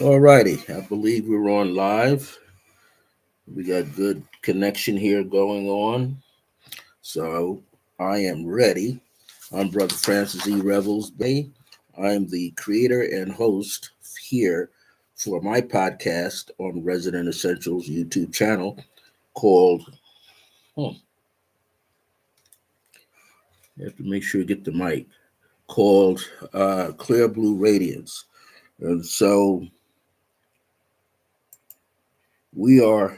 All righty. I believe we're on live. We got good connection here going on. So I am ready. I'm Brother Francis E. Revels-Bey. I am the creator and host here for my podcast on Resident Essentials YouTube channel called, oh, you have to make sure you get the mic, called Clear Blue Radiance. And so we are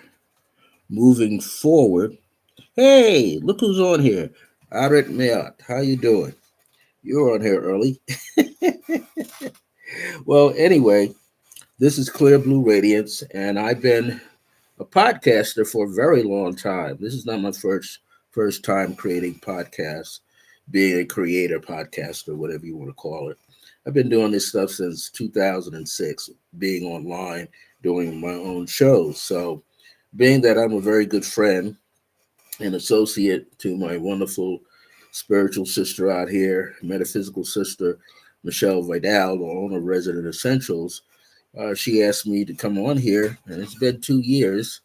moving forward. Hey, look who's on here. Arit Mayat, how you doing? You're on here early. Well, anyway, this is Clear Blue Radiance, and I've been a podcaster for a very long time. This is not my first time creating podcasts, being a creator podcaster, whatever you want to call it. I've been doing this stuff since 2006, being online, doing my own shows. So, being that I'm a very good friend an associate to my wonderful spiritual sister out here, metaphysical sister, Michelle Vidal, the owner of Resident Essentials. She asked me to come on here, and it's been 2 years.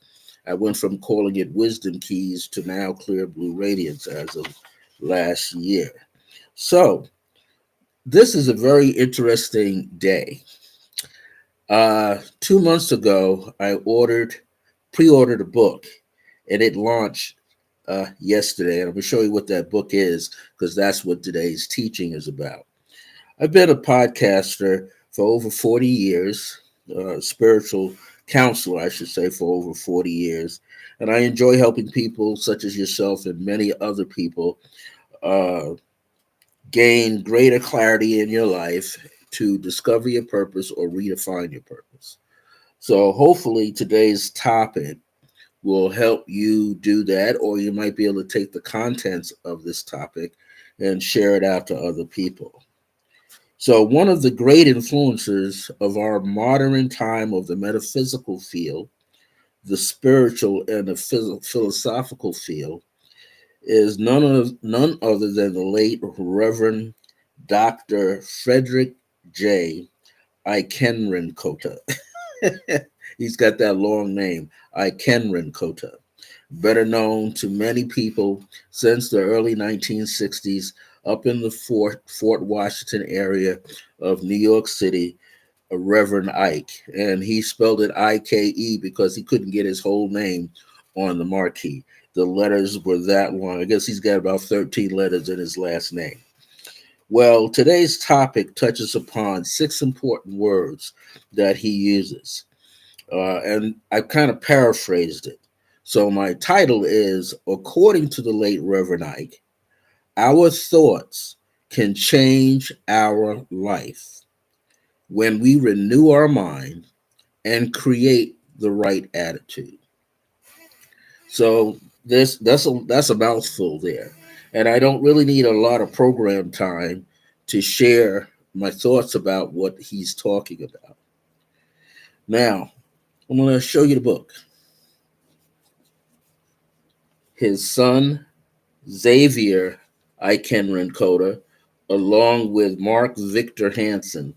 I went from calling it Wisdom Keys to now Clear Blue Radiance as of last year. So, this is a very interesting day. 2 months ago, I pre-ordered a book, and it launched yesterday. And I'm going to show you what that book is because that's what today's teaching is about. I've been a podcaster for over 40 years, spiritual counselor, I should say, for over 40 years. And I enjoy helping people such as yourself and many other people uh, gain greater clarity in your life to discover your purpose or redefine your purpose. So hopefully today's topic will help you do that, or you might be able to take the contents of this topic and share it out to other people. So, one of the great influences of our modern time of the metaphysical field, the spiritual and the philosophical field, is none other than the late Reverend Dr. Frederick J. Ikenrinkota. He's got that long name, Ikenrinkota, better known to many people since the early 1960s up in the Fort Washington area of New York City, Reverend Ike. And he spelled it Ike because he couldn't get his whole name on the marquee. The letters were that long. I guess he's got about 13 letters in his last name. Well, today's topic touches upon 6 important words that he uses. And I kind of paraphrased it. So my title is According to the late Reverend Ike, our thoughts can change our life when we renew our mind and create the right attitude. So that's a mouthful there. And I don't really need a lot of program time to share my thoughts about what he's talking about. Now, I'm going to show you the book. His son, Xavier Ikenrinkota, along with Mark Victor Hansen,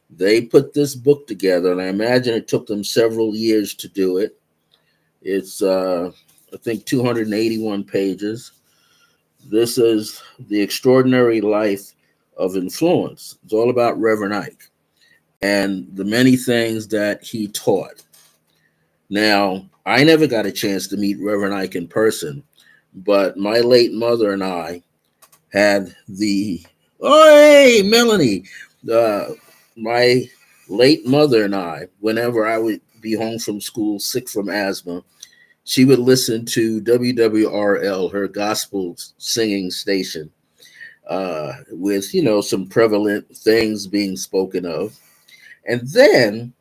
they put this book together, and I imagine it took them several years to do it. It's, I think, 281 pages. This is The Extraordinary Life of Influence. It's all about Reverend Ike and the many things that he taught. Now, I never got a chance to meet Reverend Ike in person, but my late mother and I had oh, hey, Melanie. My late mother and I, whenever I would be home from school sick from asthma, she would listen to WWRL, her gospel singing station, with, some prevalent things being spoken of. And then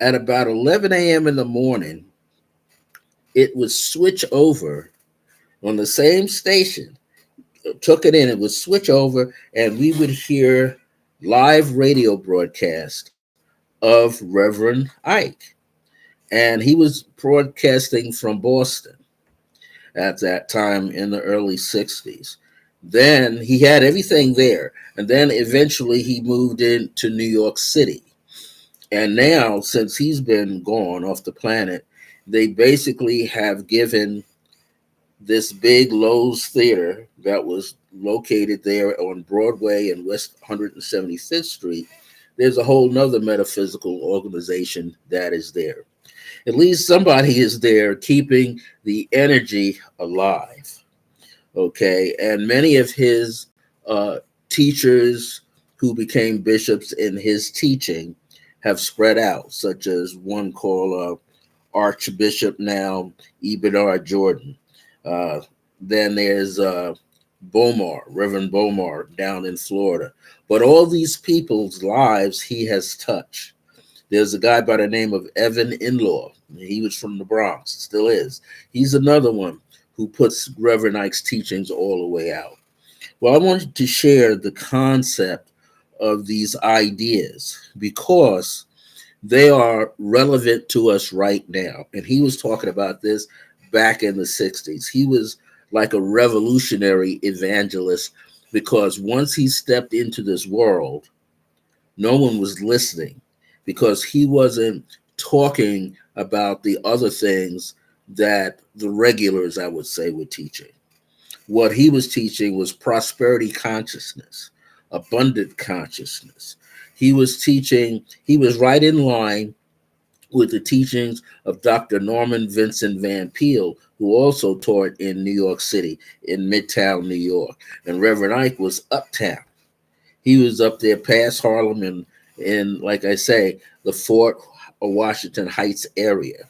at about 11 a.m. in the morning, it would switch over on the same station, took it in, it would switch over, and we would hear live radio broadcast of Reverend Ike. And he was broadcasting from Boston at that time in the early 60s. Then he had everything there. And then eventually he moved into New York City. And now, since he's been gone off the planet, they basically have given this big Lowe's theater that was located there on Broadway and West 175th Street. There's a whole nother metaphysical organization that is there. At least somebody is there keeping the energy alive. Okay. And many of his uh, teachers who became bishops in his teaching have spread out, such as one called Archbishop now, Ebenard Jordan. Uh, then there's Bomar, Reverend Bomar down in Florida. But all these people's lives he has touched. There's a guy by the name of Evan Inlaw. He was from the Bronx, still is. He's another one who puts Reverend Ike's teachings all the way out. Well, I wanted to share the concept of these ideas because they are relevant to us right now. And he was talking about this back in the 60s. He was like a revolutionary evangelist because once he stepped into this world, no one was listening because he wasn't talking about the other things that the regulars, I would say, were teaching. What he was teaching was prosperity consciousness, abundant consciousness. He was right in line with the teachings of Dr. Norman Vincent Van Peel, who also taught in New York City, in Midtown, New York. And Reverend Ike was uptown. He was up there past Harlem and in, like I say, the Fort Washington Heights area.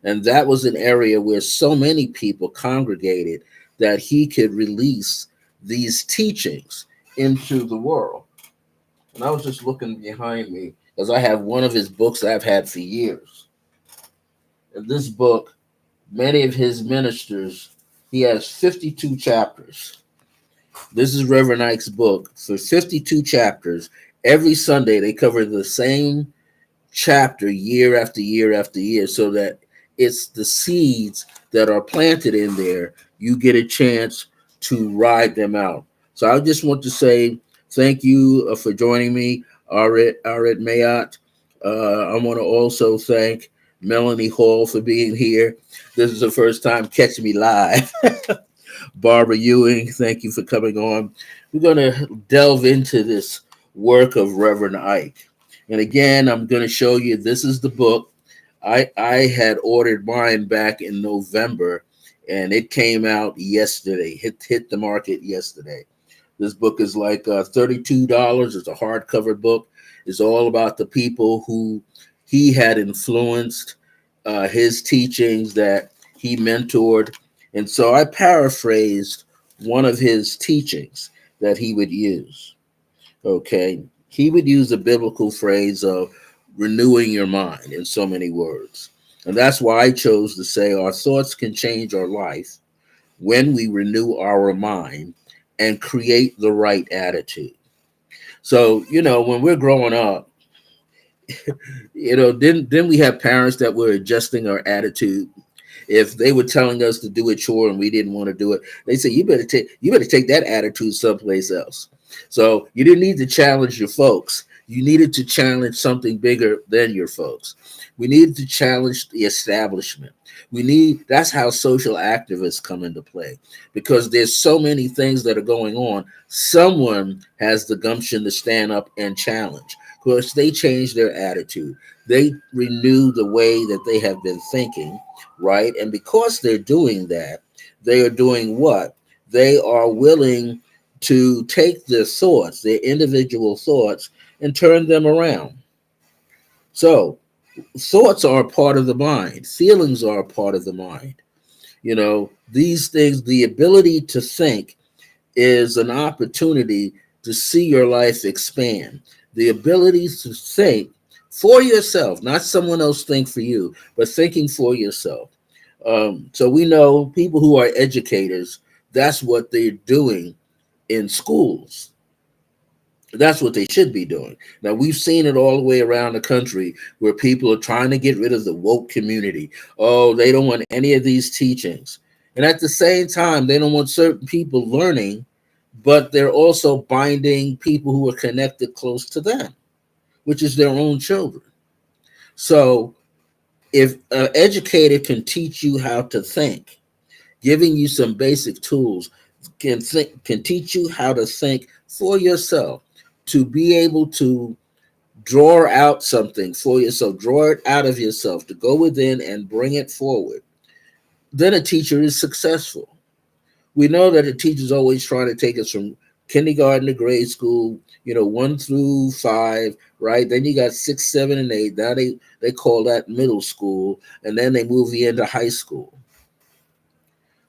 And that was an area where so many people congregated that he could release these teachings into the world. And I was just looking behind me because I have one of his books I've had for years. In this book, many of his ministers, he has 52 chapters. This is Reverend Ike's book for 52 chapters. Every Sunday, they cover the same chapter year after year after year so that it's the seeds that are planted in there. You get a chance to ride them out. So I just want to say thank you for joining me, Arit Mayat. I want to also thank Melanie Hall for being here. This is the first time catching me live. Barbara Ewing, thank you for coming on. We're going to delve into this work of Reverend Ike. And again, I'm going to show you this is the book. I had ordered mine back in November, and it came out yesterday, hit the market yesterday. This book is like $32. It's a hardcover book. It's all about the people who he had influenced, his teachings that he mentored. And so I paraphrased one of his teachings that he would use. Okay. He would use the biblical phrase of renewing your mind in so many words. And that's why I chose to say our thoughts can change our life when we renew our mind and create the right attitude. So, when we're growing up, then we have parents that were adjusting our attitude. If they were telling us to do a chore and we didn't want to do it, they say you better take that attitude someplace else. So you didn't need to challenge your folks. You needed to challenge something bigger than your folks. We needed to challenge the establishment. That's how social activists come into play because there's so many things that are going on. Someone has the gumption to stand up and challenge. Of course, they change their attitude. They renew the way that they have been thinking, right? And because they're doing that, they are doing what? They are willing to take their thoughts, their individual thoughts, and turn them around. So, thoughts are a part of the mind, feelings are a part of the mind. These things, the ability to think is an opportunity to see your life expand. The ability to think for yourself, not someone else think for you, but thinking for yourself. So we know people who are educators, that's what they're doing in schools. That's what they should be doing. Now, we've seen it all the way around the country where people are trying to get rid of the woke community. Oh, they don't want any of these teachings. And at the same time, they don't want certain people learning, but they're also binding people who are connected close to them, which is their own children. So if an educator can teach you how to think, giving you some basic tools, can teach you how to think for yourself, to be able to draw out something for yourself, draw it out of yourself, to go within and bring it forward, then a teacher is successful. We know that the teacher's always trying to take us from kindergarten to grade school, 1 through 5, right? Then you got 6, 7, and 8. Now they call that middle school, and then they move you into high school.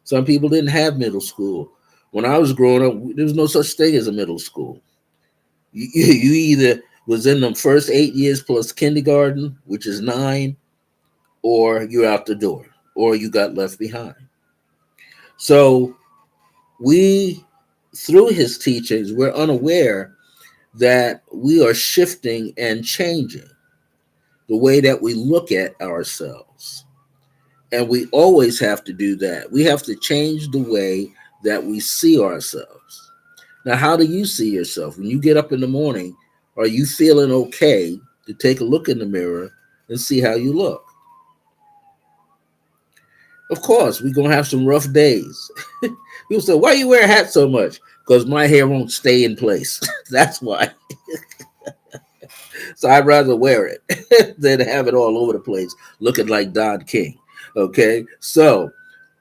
Some people didn't have middle school. When I was growing up, there was no such thing as a middle school. You either was in the first 8 years plus kindergarten, which is 9, or you're out the door, or you got left behind. So we, through his teachings, we're unaware that we are shifting and changing the way that we look at ourselves. And we always have to do that. We have to change the way that we see ourselves. Now, how do you see yourself? When you get up in the morning, are you feeling okay to take a look in the mirror and see how you look? Of course, we're going to have some rough days. People say, why you wear a hat so much? Because my hair won't stay in place. That's why. So I'd rather wear it than have it all over the place looking like Don King. Okay, so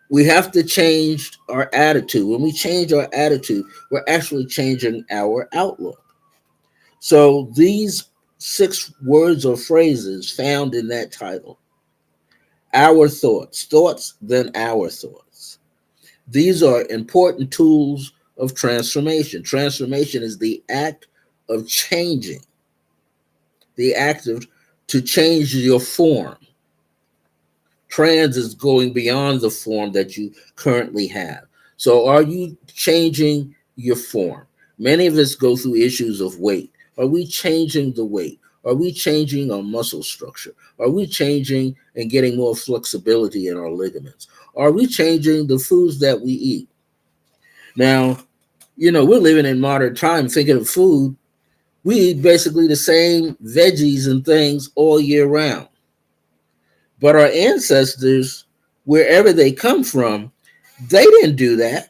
we have to change our attitude. When we change our attitude, we're actually changing our outlook. So these 6 words or phrases found in that title, our thoughts, then our thoughts. These are important tools of transformation. Transformation is the act of changing, the act of to change your form. Trans is going beyond the form that you currently have. So are you changing your form? Many of us go through issues of weight. Are we changing the weight? Are we changing our muscle structure? Are we changing and getting more flexibility in our ligaments? Are we changing the foods that we eat? Now, we're living in modern time thinking of food. We eat basically the same veggies and things all year round. But our ancestors, wherever they come from, they didn't do that.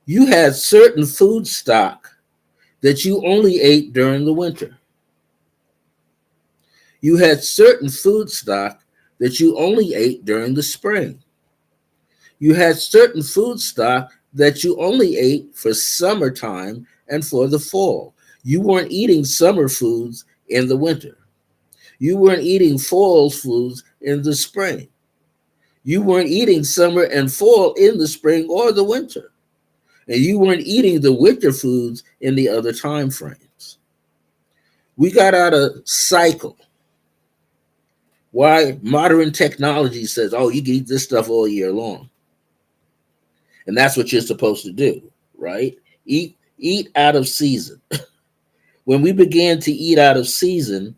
You had certain food stock that you only ate during the winter. You had certain food stock that you only ate during the spring. You had certain food stock that you only ate for summertime and for the fall. You weren't eating summer foods in the winter. You weren't eating fall foods in the spring. You weren't eating summer and fall in the spring or the winter. And you weren't eating the winter foods in the other time frames. We got out of cycle. Why modern technology says, oh, you can eat this stuff all year long. And that's what you're supposed to do, right? Eat out of season. When we began to eat out of season,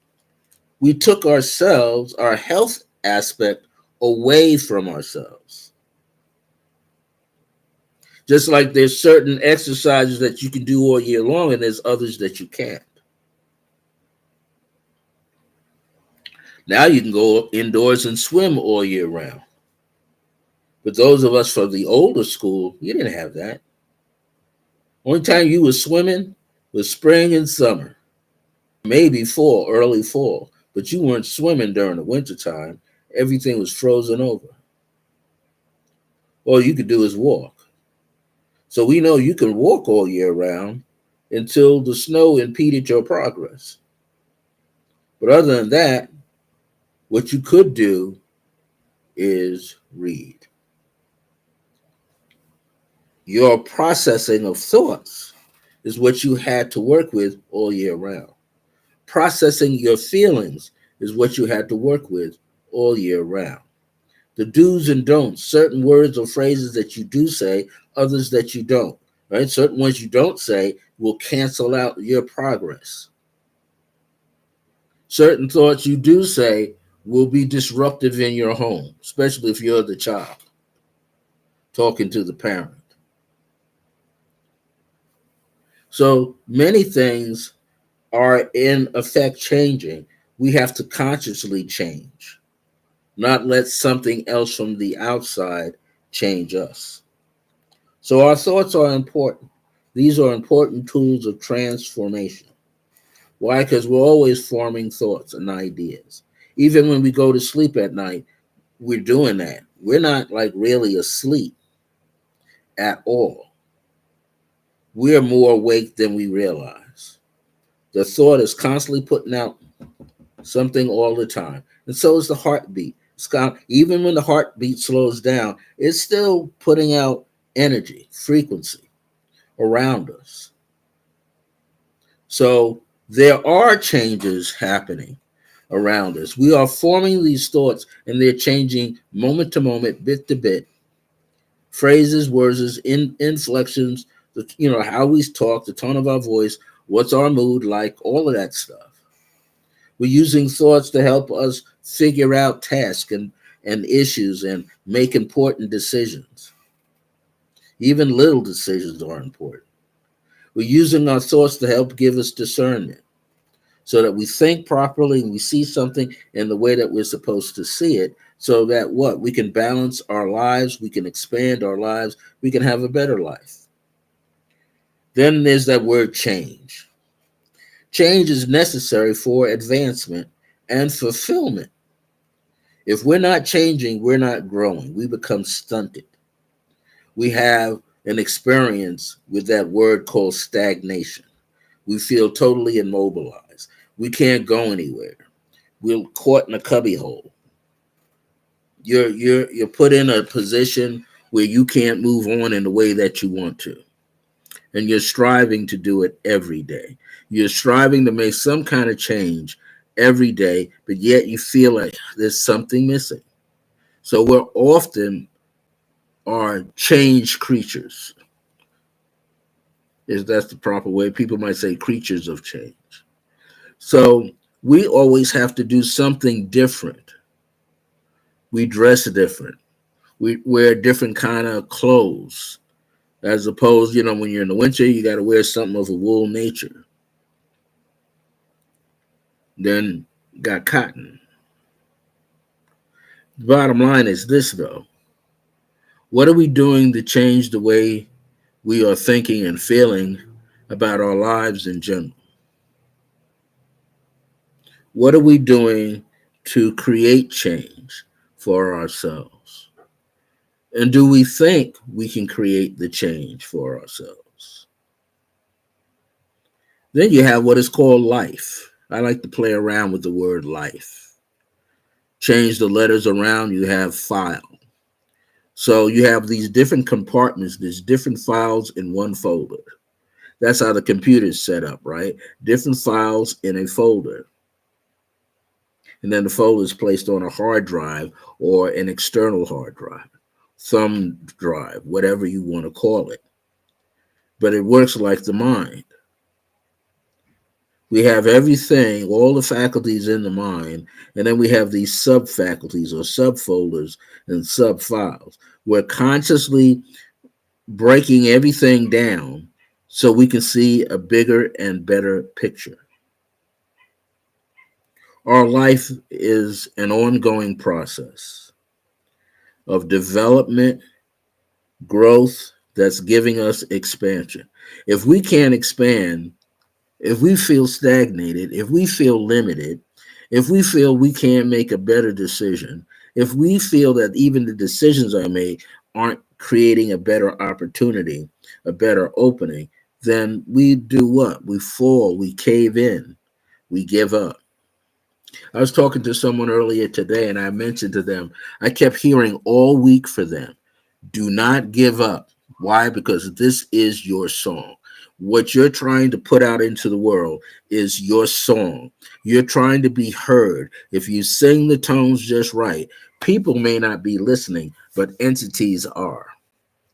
we took ourselves, our health aspect, away from ourselves. Just like there's certain exercises that you can do all year long, and there's others that you can't. Now you can go indoors and swim all year round. But those of us from the older school, you didn't have that. Only time you were swimming was spring and summer, maybe fall, early fall. But you weren't swimming during the wintertime. Everything was frozen over. All you could do is walk. So we know you can walk all year round until the snow impeded your progress. But other than that, what you could do is read. Your processing of thoughts is what you had to work with all year round. Processing your feelings is what you had to work with all year round. The do's and don'ts, certain words or phrases that you do say, others that you don't, right? Certain ones you don't say will cancel out your progress. Certain thoughts you do say will be disruptive in your home, especially if you're the child talking to the parent. So many things are in effect changing We have to consciously change, not let something else from the outside change us. So our thoughts are important. These are important tools of transformation. Why? Because we're always forming thoughts and ideas. Even when we go to sleep at night, we're doing that. We're not like really asleep at all. We're more awake than we realize. The thought is constantly putting out something all the time. And so is the heartbeat. Even when the heartbeat slows down, it's still putting out energy, frequency around us. So there are changes happening around us. We are forming these thoughts and they're changing moment to moment, bit to bit. Phrases, words, inflections, how we talk, the tone of our voice, what's our mood like, all of that stuff. We're using thoughts to help us figure out tasks and issues and make important decisions. Even little decisions are important. We're using our thoughts to help give us discernment so that we think properly and we see something in the way that we're supposed to see it, so that we can balance our lives, we can expand our lives, we can have a better life. Then there's that word change. Change is necessary for advancement and fulfillment. If we're not changing, we're not growing. We become stunted. We have an experience with that word called stagnation. We feel totally immobilized. We can't go anywhere. We're caught in a cubbyhole. You're put in a position where you can't move on in the way that you want to. And you're striving to do it every day. You're striving to make some kind of change every day, but yet you feel like there's something missing. So we're often are change creatures. Is that's the proper way? People might say creatures of change. So we always have to do something different. We dress different. We wear different kind of clothes. As opposed, when you're in the winter, you got to wear something of a wool nature. Then got cotton. The bottom line is this, though. What are we doing to change the way we are thinking and feeling about our lives in general? What are we doing to create change for ourselves? And do we think we can create the change for ourselves? Then you have what is called life. I like to play around with the word life. Change the letters around, you have file. So you have these different compartments, there's different files in one folder. That's how the computer is set up, right? Different files in a folder. And then the folder is placed on a hard drive or an external hard drive, thumb drive, whatever you want to call it. But it works like the mind. We have everything, all the faculties in the mind, and then we have these sub-faculties or subfolders and sub-files. We're consciously breaking everything down so we can see a bigger and better picture. Our life is an ongoing process of development, growth that's giving us expansion. If we can't expand, if we feel stagnated, if we feel limited, if we feel we can't make a better decision, if we feel that even the decisions I make aren't creating a better opportunity, a better opening, then we do what? We fall, we cave in, we give up. I was talking to someone earlier today and I mentioned to them, I kept hearing all week for them, do not give up. Why? Because this is your song. What you're trying to put out into the world is your song. You're trying to be heard. If you sing the tones just right, people may not be listening, but entities are.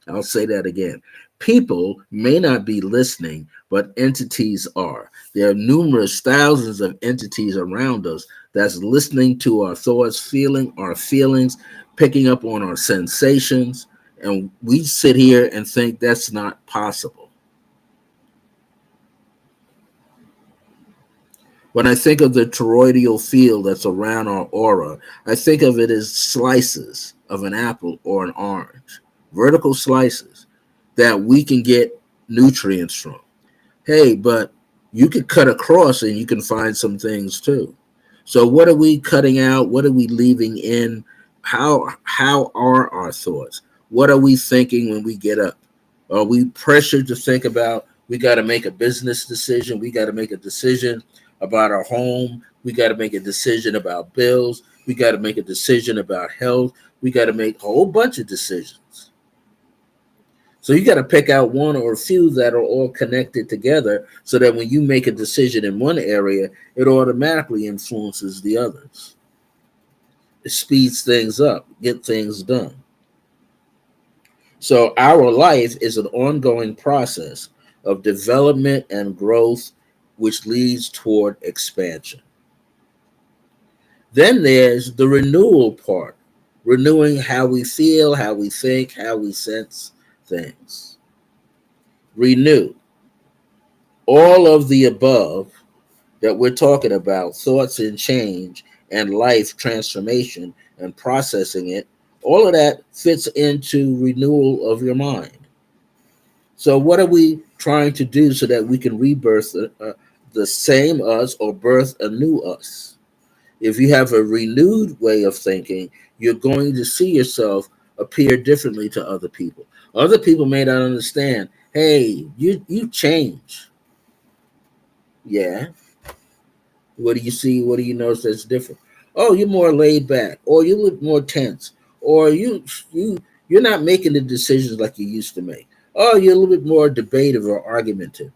I'll say that again. People may not be listening, but entities are. There are numerous thousands of entities around us that's listening to our thoughts, feeling our feelings, picking up on our sensations, and we sit here and think that's not possible. When I think of the toroidal field that's around our aura, I think of it as slices of an apple or an orange, vertical slices that we can get nutrients from. Hey, but you could cut across and you can find some things too. So what are we cutting out? What are we leaving in? How are our thoughts? What are we thinking when we get up? Are we pressured to think about we got to make a business decision? We got to make a decision about our home. We got to make a decision about bills. We got to make a decision about health. We got to make a whole bunch of decisions. So you got to pick out one or a few that are all connected together so that when you make a decision in one area, it automatically influences the others. It speeds things up, get things done. So our life is an ongoing process of development and growth, which leads toward expansion. Then there's the renewal part, renewing how we feel, how we think, how we sense things. Renew. All of the above that we're talking about, thoughts and change and life transformation and processing it, all of that fits into renewal of your mind. So, what are we trying to do so that we can rebirth the same us or birth a new us? If you have a renewed way of thinking, you're going to see yourself appear differently to other people. Other people may not understand. Hey, you change. Yeah. What do you see? What do you notice that's different? Oh, you're more laid back, or you look more tense, or you're not making the decisions like you used to make. Oh, you're a little bit more debative or argumentative.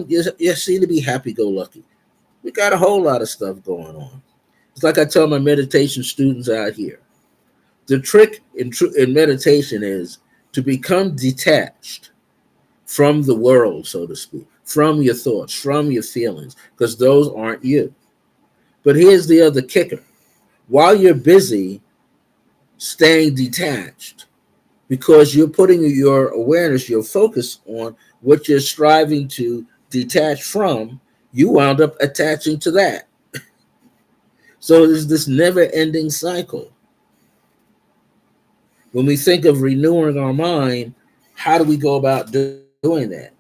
You seem to be happy-go-lucky. We got a whole lot of stuff going on. It's like I tell my meditation students out here. The trick in meditation is to become detached from the world, so to speak, from your thoughts, from your feelings, because those aren't you. But here's the other kicker. While you're busy staying detached, because you're putting your awareness, your focus on what you're striving to detach from, you wound up attaching to that. So there's this never ending cycle. When we think of renewing our mind, how do we go about doing that?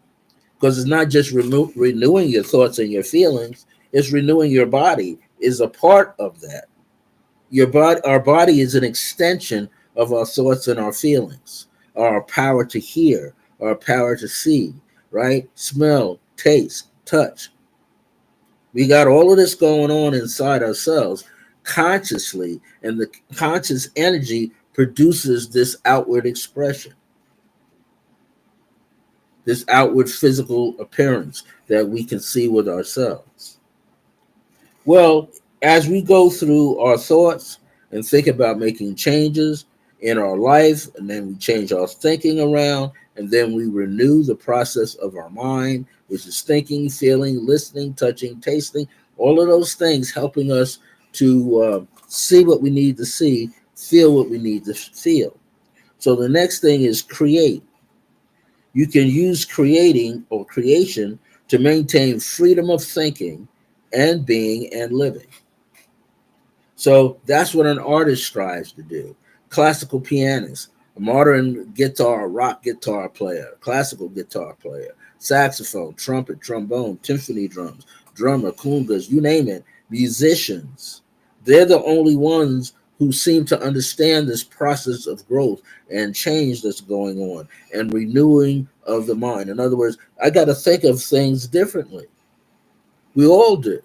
Because it's not just renewing your thoughts and your feelings, it's renewing your body is a part of that. Our body is an extension of our thoughts and our feelings, our power to hear, our power to see, right? Smell, taste, touch. We got all of this going on inside ourselves consciously, and the conscious energy produces this outward expression, this outward physical appearance that we can see with ourselves. Well, as we go through our thoughts and think about making changes in our life, and then we change our thinking around, and then we renew the process of our mind, which is thinking, feeling, listening, touching, tasting, all of those things helping us to see what we need to see, feel what we need to feel. So the next thing is create. You can use creating or creation to maintain freedom of thinking and being and living. So that's what an artist strives to do. Classical pianist, a modern guitar, rock guitar player, classical guitar player, saxophone, trumpet, trombone, timpani drums, drummer, congas, you name it, musicians. They're the only ones who seem to understand this process of growth and change that's going on and renewing of the mind. In other words, I got to think of things differently. We all do.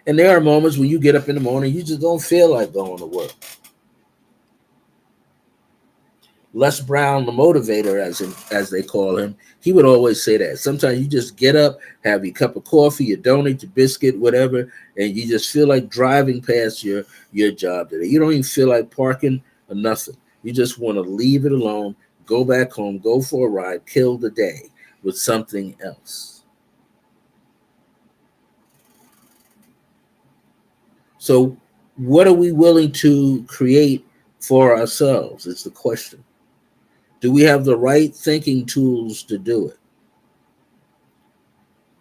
And there are moments when you get up in the morning, you just don't feel like going to work. Les Brown, the motivator, as they call him, he would always say that. Sometimes you just get up, have your cup of coffee, your donut, your biscuit, whatever, and you just feel like driving past your job today. You don't even feel like parking or nothing. You just want to leave it alone, go back home, go for a ride, kill the day with something else. So, what are we willing to create for ourselves? Is the question. Do we have the right thinking tools to do it?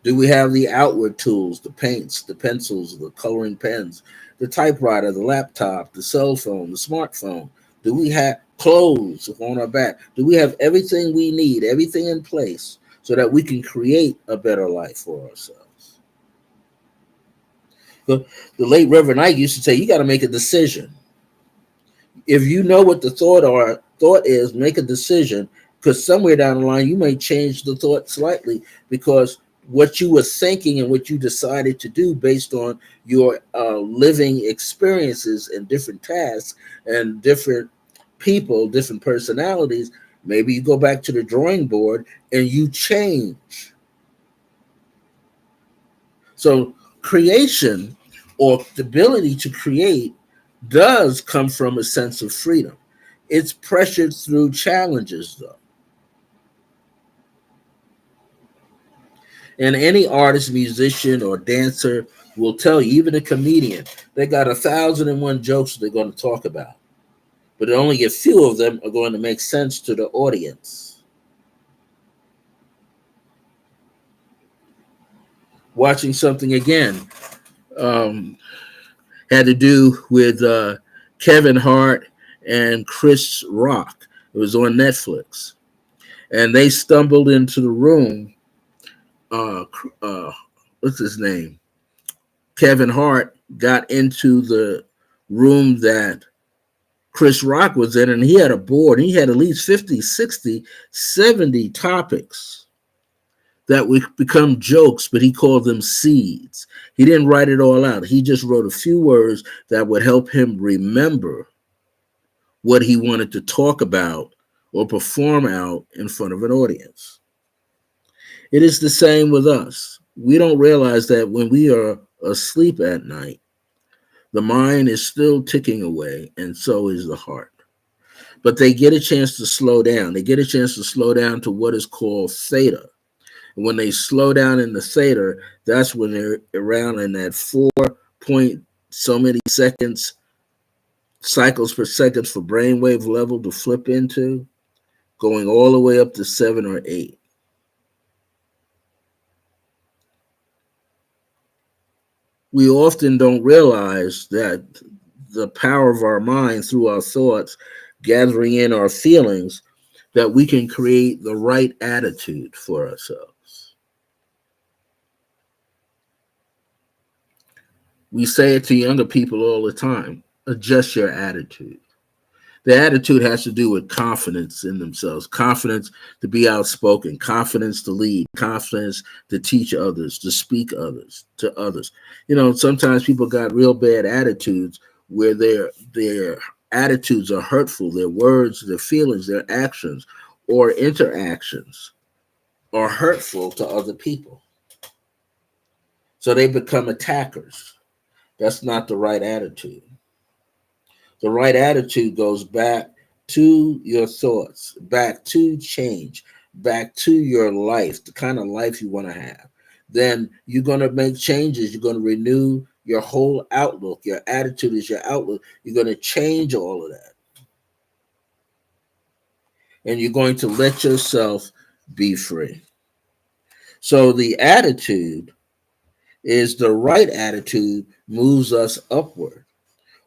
Do we have the outward tools, the paints, the pencils, the coloring pens, the typewriter, the laptop, the cell phone, the smartphone? Do we have clothes on our back? Do we have everything we need, everything in place so that we can create a better life for ourselves? The late Reverend Ike used to say, you got to make a decision. If you know what the thought is, make a decision, because somewhere down the line you may change the thought slightly, because what you were thinking and what you decided to do based on your living experiences and different tasks and different people, different personalities, maybe you go back to the drawing board and you change. So creation, or the ability to create, does come from a sense of freedom. It's pressured through challenges, though. And any artist, musician, or dancer will tell you, even a comedian, they got 1,001 jokes they're going to talk about, but only a few of them are going to make sense to the audience. Watching something again had to do with Kevin Hart and Chris Rock. It was on Netflix, and they stumbled into the room. What's his name? Kevin Hart got into the room that Chris Rock was in, and he had a board. He had at least 50, 60, 70 topics that would become jokes, but he called them seeds. He didn't write it all out. He just wrote a few words that would help him remember what he wanted to talk about or perform out in front of an audience. It is the same with us. We don't realize that when we are asleep at night, the mind is still ticking away, and so is the heart. But they get a chance to slow down. They get a chance to slow down to what is called theta. And when they slow down in the theta, that's when they're around in that 4 point so many seconds, cycles per second for brainwave level to flip into, going all the way up to 7 or 8. We often don't realize that the power of our mind through our thoughts, gathering in our feelings, that we can create the right attitude for ourselves. We say it to younger people all the time: adjust your attitude. The attitude has to do with confidence in themselves, confidence to be outspoken, confidence to lead, confidence to teach others, to speak to others. You know, sometimes people got real bad attitudes where their attitudes are hurtful, their words, their feelings, their actions, or interactions are hurtful to other people. So they become attackers. That's not the right attitude. The right attitude goes back to your thoughts, back to change, back to your life, the kind of life you want to have. Then you're going to make changes. You're going to renew your whole outlook. Your attitude is your outlook. You're going to change all of that. And you're going to let yourself be free. So the attitude is the right attitude, moves us upward.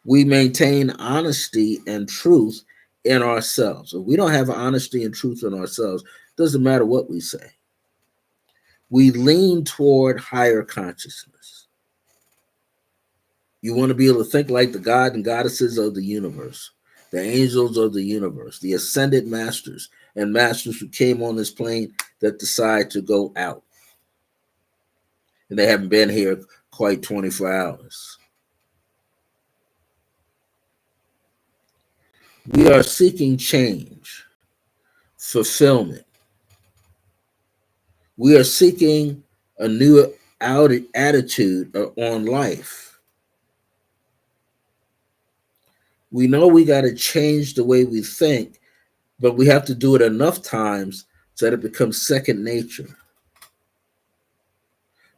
We maintain honesty and truth in ourselves. If we don't have honesty and truth in ourselves, it doesn't matter what we say. We lean toward higher consciousness. You want to be able to think like the God and goddesses of the universe, the angels of the universe, the ascended masters and masters who came on this plane that decide to go out. And they haven't been here quite 24 hours. We are seeking change, fulfillment. We are seeking a new attitude on life. We know we got to change the way we think, but we have to do it enough times so that it becomes second nature.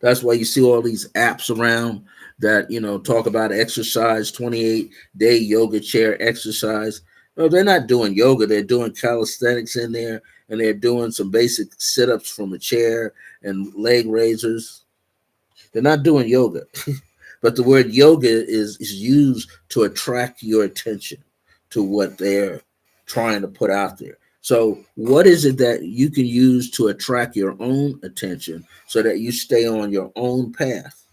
That's why you see all these apps around that, talk about exercise, 28-day yoga chair exercise. No, they're not doing yoga. They're doing calisthenics in there. and they're doing some basic sit-ups from a chair and leg raisers. They're not doing yoga. But the word yoga is used to attract your attention to what they're trying to put out there. So, what is it that you can use to attract your own attention so that you stay on your own path?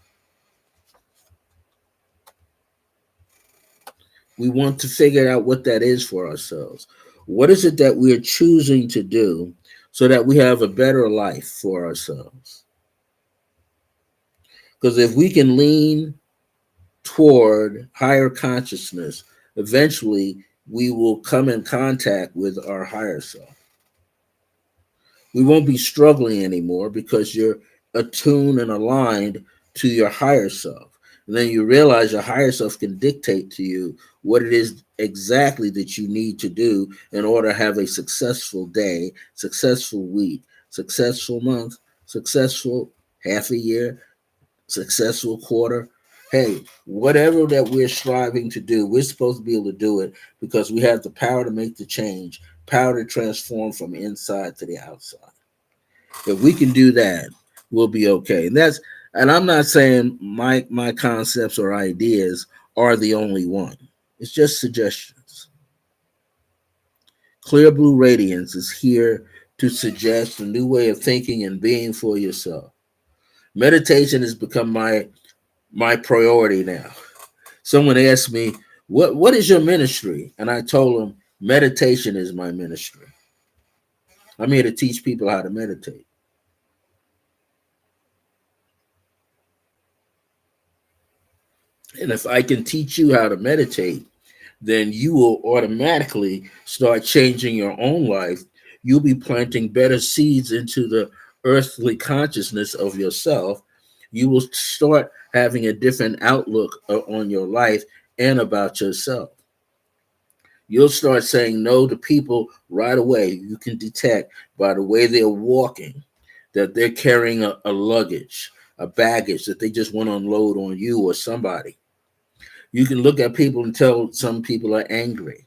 We want to figure out what that is for ourselves. What is it that we're choosing to do so that we have a better life for ourselves? Because if we can lean toward higher consciousness, eventually we will come in contact with our higher self. We won't be struggling anymore because you're attuned and aligned to your higher self. And then you realize your higher self can dictate to you what it is exactly that you need to do in order to have a successful day, successful week, successful month, successful half a year, successful quarter. Hey, whatever that we're striving to do, we're supposed to be able to do it because we have the power to make the change, power to transform from inside to the outside. If we can do that, we'll be okay. And I'm not saying my concepts or ideas are the only one. It's just suggestions. Clear Blue Radiance is here to suggest a new way of thinking and being for yourself. Meditation has become my priority now. Someone asked me, what is your ministry? And I told them, meditation is my ministry. I'm here to teach people how to meditate. And if I can teach you how to meditate, then you will automatically start changing your own life. You'll be planting better seeds into the earthly consciousness of yourself. You will start having a different outlook on your life and about yourself. You'll start saying no to people right away. You can detect by the way they're walking that they're carrying a luggage, a baggage that they just want to unload on you or somebody. You can look at people and tell some people are angry.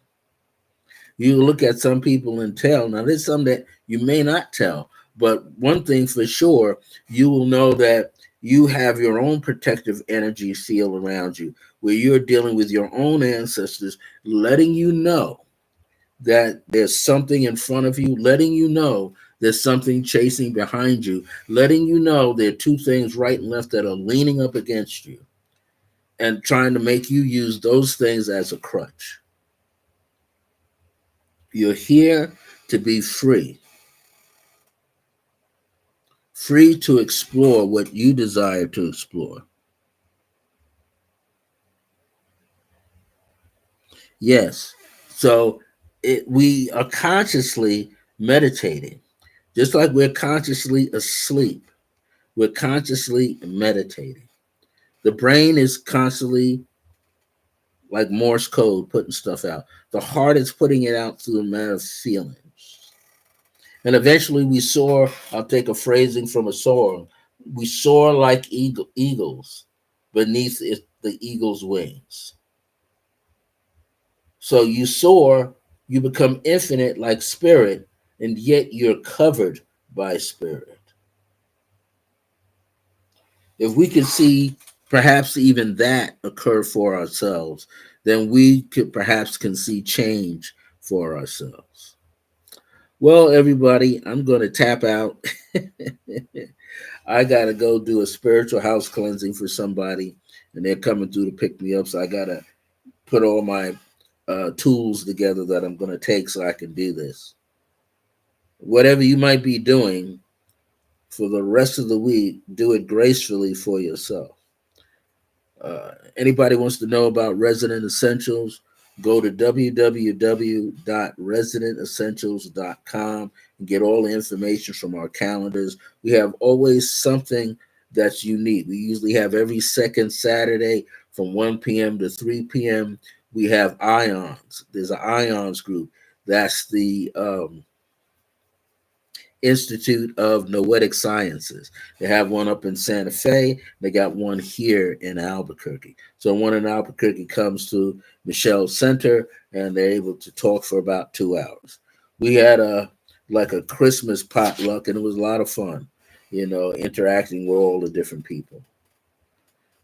You look at some people and tell. Now, there's some that you may not tell, but one thing for sure, you will know that you have your own protective energy field around you, where you're dealing with your own ancestors, letting you know that there's something in front of you, letting you know there's something chasing behind you, letting you know there are two things right and left that are leaning up against you and trying to make you use those things as a crutch. You're here to be free, free to explore what you desire to explore. Yes. So we are consciously meditating, just like we're consciously asleep. We're consciously meditating. The brain is constantly like Morse code putting stuff out. The heart is putting it out through a matter of feelings. And eventually we soar. I'll take a phrasing from a song. We soar like eagles beneath the eagle's wings. So you soar, you become infinite like spirit, and yet you're covered by spirit. If we could see perhaps even that occur for ourselves, then we could perhaps can see change for ourselves. Well, everybody, I'm going to tap out. I got to go do a spiritual house cleansing for somebody, and they're coming through to pick me up. So I got to put all my tools together that I'm going to take so I can do this. Whatever you might be doing for the rest of the week, do it gracefully for yourself. Anybody wants to know about Resonant Essentials, go to www.resonantessentials.com and get all the information from our calendars. We have always something that's unique. We usually have every second Saturday from 1 p.m. to 3 p.m. We have IONS. There's an IONS group. That's the Institute of Noetic Sciences. They have one up in Santa Fe. They got one here in Albuquerque. So one in Albuquerque comes to Michelle Center, and they're able to talk for about 2 hours. We had a like a Christmas potluck, and it was a lot of fun, interacting with all the different people.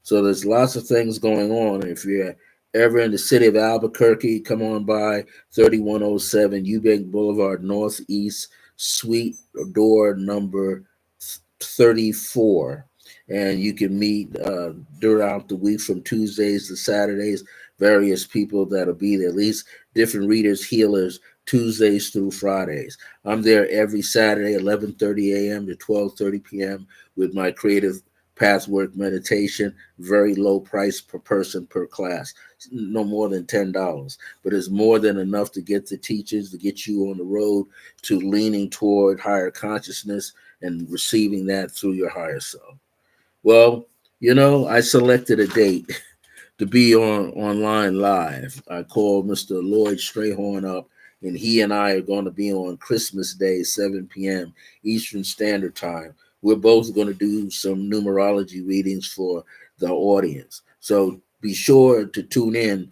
So there's lots of things going on. If you're ever in the city of Albuquerque, come on by 3107 Eubank Boulevard Northeast, Suite door number 34. And you can meet throughout the week from Tuesdays to Saturdays, various people that'll be there, at least different readers, healers, Tuesdays through Fridays. I'm there every Saturday, 11:30 a.m. to 12:30 p.m. with my creative pathwork meditation, very low price per person per class, no more than $10, but it's more than enough to get the teachers, to get you on the road to leaning toward higher consciousness and receiving that through your higher self. Well, I selected a date to be on online live. I called Mr. Lloyd Strayhorn up, and he and I are going to be on Christmas Day, 7 p.m. Eastern Standard Time. We're both going to do some numerology readings for the audience. So be sure to tune in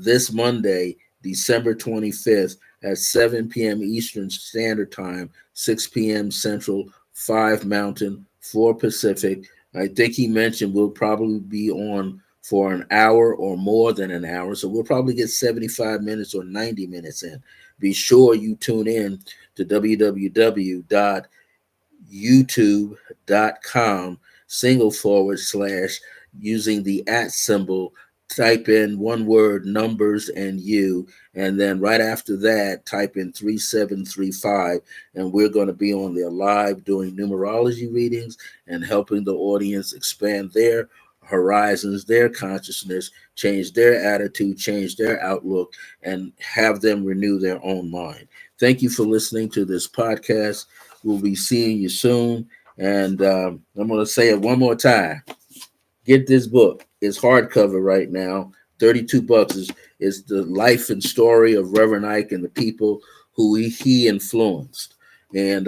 this Monday, December 25th at 7 p.m. Eastern Standard Time, 6 p.m. Central, 5 Mountain, 4 Pacific. I think he mentioned we'll probably be on for an hour or more than an hour. So we'll probably get 75 minutes or 90 minutes in. Be sure you tune in to www.youtube.com// using the @ symbol. Type in one word, numbers, and you. And then right after that, type in 3735. And we're going to be on there live doing numerology readings and helping the audience expand their horizons, their consciousness, change their attitude, change their outlook, and have them renew their own mind. Thank you for listening to this podcast. We'll be seeing you soon. And I'm going to say it one more time. Get this book. It's hardcover right now. $32 is the life and story of Reverend Ike and the people who he influenced. And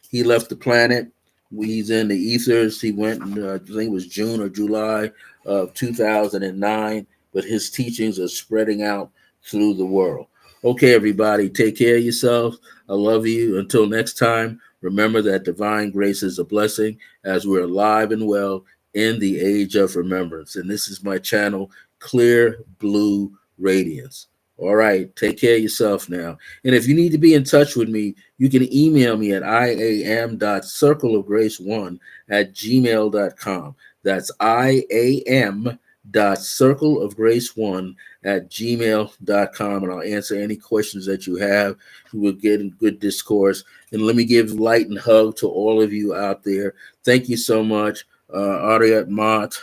he left the planet. He's in the ethers. He went in, I think it was June or July of 2009. But his teachings are spreading out through the world. Okay, everybody, take care of yourselves. I love you. Until next time, remember that divine grace is a blessing as we're alive and well in the age of remembrance. And this is my channel, Clear Blue Radiance. All right, take care of yourself now. And if you need to be in touch with me, you can email me at iam.circleofgrace1@gmail.com. That's iam.circleofgrace1@gmail.com. And I'll answer any questions that you have. We will get in good discourse. And let me give light and hug to all of you out there. Thank you so much. Ariette Mott,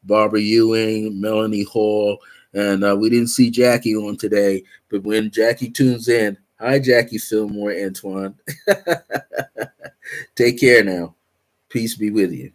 Barbara Ewing, Melanie Hall, and we didn't see Jackie on today, but when Jackie tunes in, hi, Jackie Fillmore, Antoine. Take care now. Peace be with you.